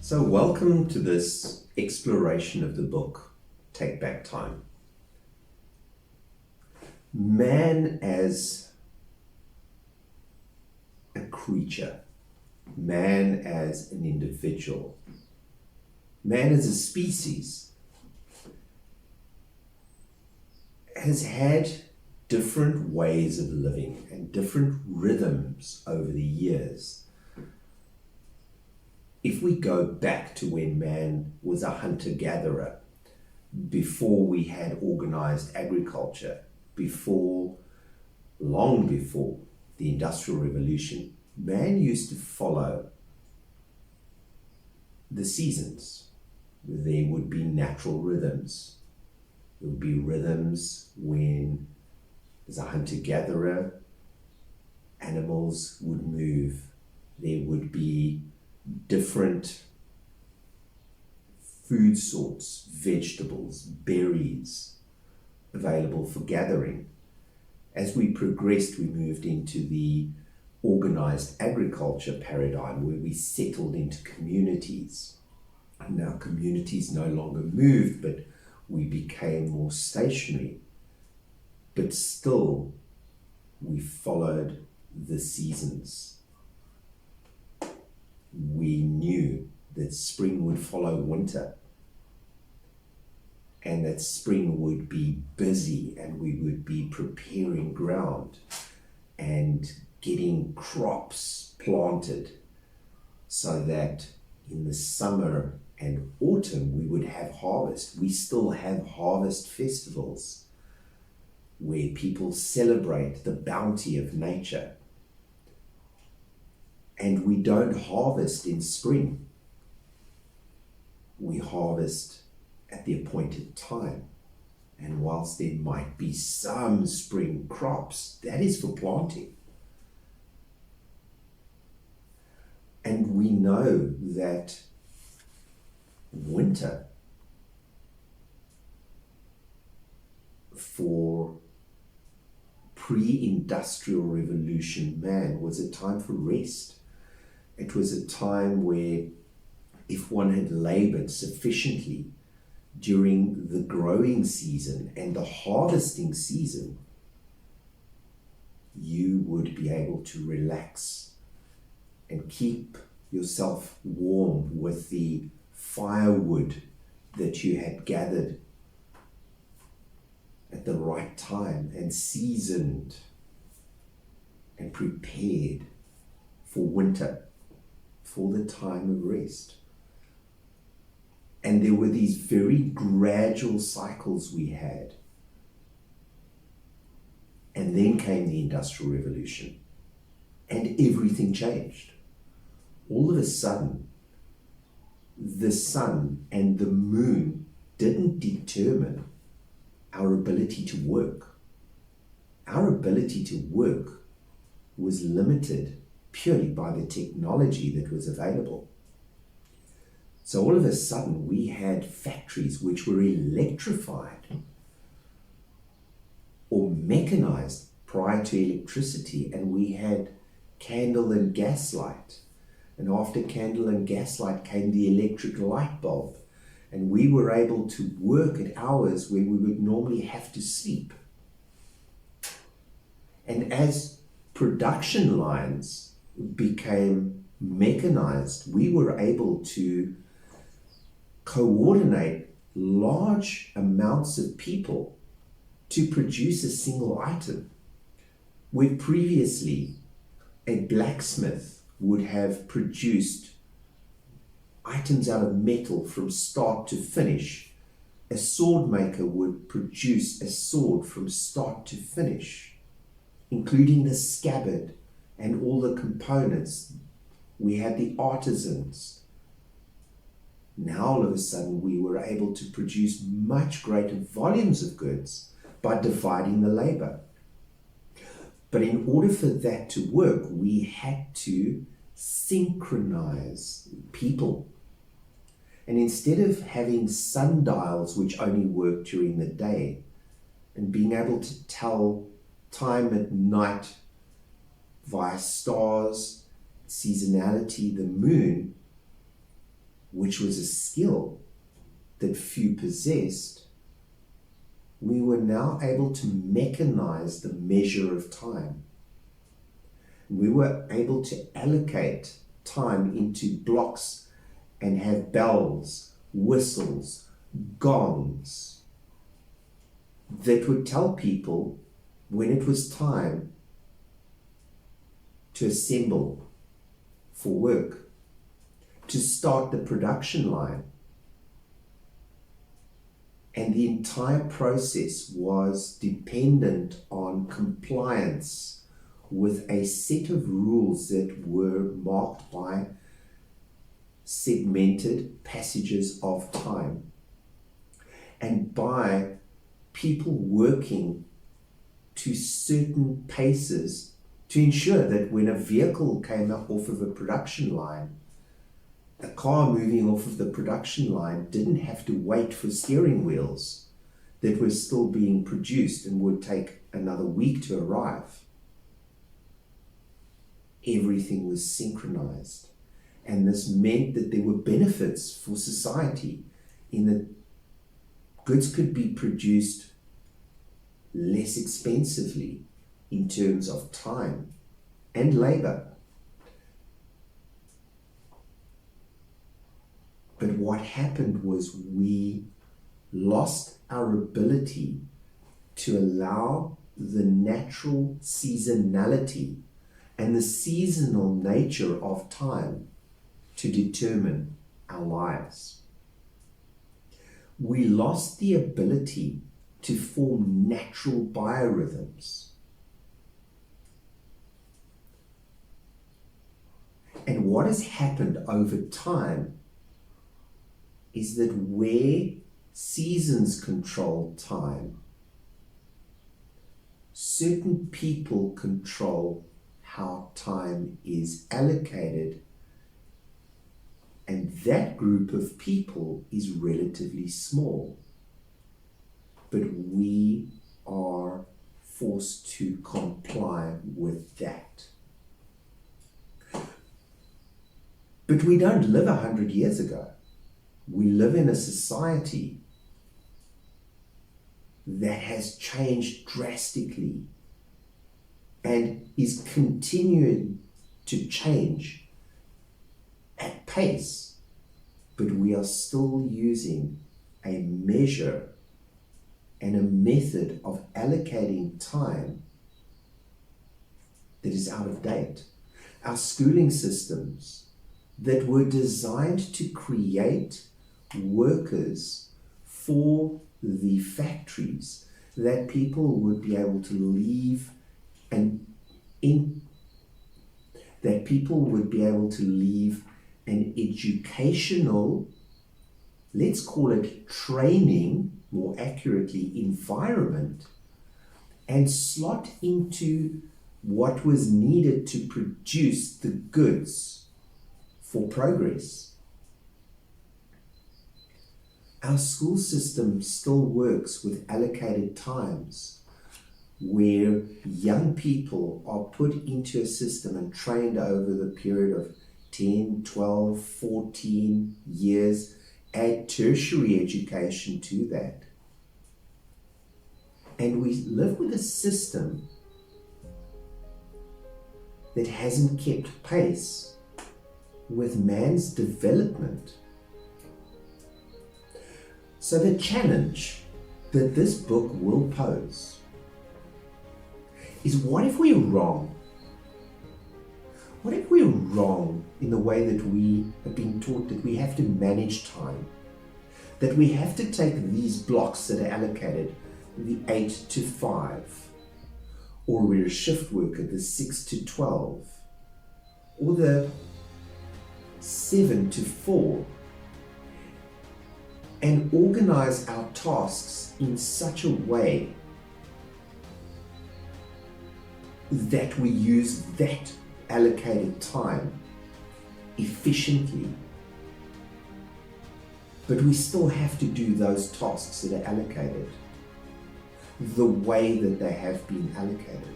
So welcome to this exploration of the book, Take Back Time. Man as a creature, man as an individual, man as a species has had different ways of living and different rhythms over the years. If we go back to when man was a hunter-gatherer, before we had organized agriculture, long before the Industrial Revolution, man used to follow the seasons. There would be natural rhythms. There would be rhythms when, as a hunter-gatherer, animals would move. There would be different food sorts, vegetables, berries available for gathering. As we progressed, we moved into the organized agriculture paradigm where we settled into communities. And now communities no longer moved, but we became more stationary. But still, we followed the seasons. We knew that spring would follow winter and that spring would be busy and we would be preparing ground and getting crops planted so that in the summer and autumn we would have harvest. We still have harvest festivals where people celebrate the bounty of nature. And we don't harvest in spring. We harvest at the appointed time. And whilst there might be some spring crops, that is for planting. And we know that winter for pre-industrial revolution man was a time for rest. It was a time where if one had labored sufficiently during the growing season and the harvesting season, you would be able to relax and keep yourself warm with the firewood that you had gathered at the right time and seasoned and prepared for winter, for the time of rest. And there were these very gradual cycles we had. And then came the Industrial Revolution and everything changed. All of a sudden, the sun and the moon didn't determine our ability to work. Our ability to work was limited purely by the technology that was available. So all of a sudden we had factories which were electrified or mechanized prior to electricity, and we had candle and gaslight. And after candle and gaslight came the electric light bulb, and we were able to work at hours where we would normally have to sleep. And as production lines became mechanized, we were able to coordinate large amounts of people to produce a single item. Where previously a blacksmith would have produced items out of metal from start to finish, a sword maker would produce a sword from start to finish, including the scabbard and all the components. We had the artisans. Now all of a sudden we were able to produce much greater volumes of goods by dividing the labor. But in order for that to work, we had to synchronize people. And instead of having sundials which only work during the day and being able to tell time at night via stars, seasonality, the moon, which was a skill that few possessed, we were now able to mechanize the measure of time. We were able to allocate time into blocks and have bells, whistles, gongs that would tell people when it was time to assemble for work, to start the production line. And the entire process was dependent on compliance with a set of rules that were marked by segmented passages of time, and by people working to certain paces to ensure that when a vehicle came up off of a production line, a car moving off of the production line didn't have to wait for steering wheels that were still being produced and would take another week to arrive. Everything was synchronized, and this meant that there were benefits for society in that goods could be produced less expensively in terms of time and labor. But what happened was we lost our ability to allow the natural seasonality and the seasonal nature of time to determine our lives. We lost the ability to form natural biorhythms. And what has happened over time is that where seasons control time, certain people control how time is allocated, and that group of people is relatively small. But we are forced to comply with that. But we don't live 100 years ago. We live in a society that has changed drastically and is continuing to change at pace, but we are still using a measure and a method of allocating time that is out of date. Our schooling systems that were designed to create workers for the factories, that people would be able to leave an educational, let's call it training, more accurately, environment, and slot into what was needed to produce the goods for progress. Our school system still works with allocated times where young people are put into a system and trained over the period of 10, 12, 14 years, add tertiary education to that. And we live with a system that hasn't kept pace with man's development. So the challenge that this book will pose is, what if we're wrong? What if we're wrong in the way that we have been taught that we have to manage time, that we have to take these blocks that are allocated, the 8 to 5, or we're a shift worker, the 6 to 12, or the 7 to 4, and organize our tasks in such a way that we use that allocated time efficiently. But we still have to do those tasks that are allocated the way that they have been allocated.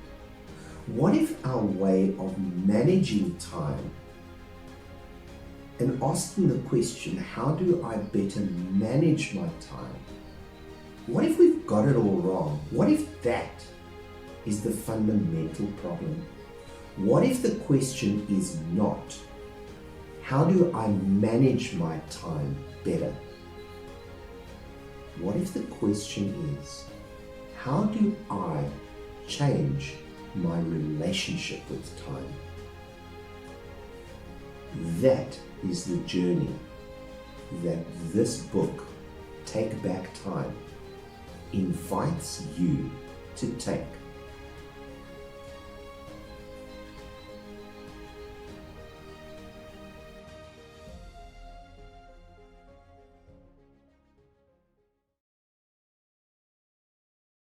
What if our way of managing time and asking the question, how do I better manage my time? What if we've got it all wrong? What if that is the fundamental problem? What if the question is not, how do I manage my time better? What if the question is, how do I change my relationship with time? That is the journey that this book, Take Back Time, invites you to take.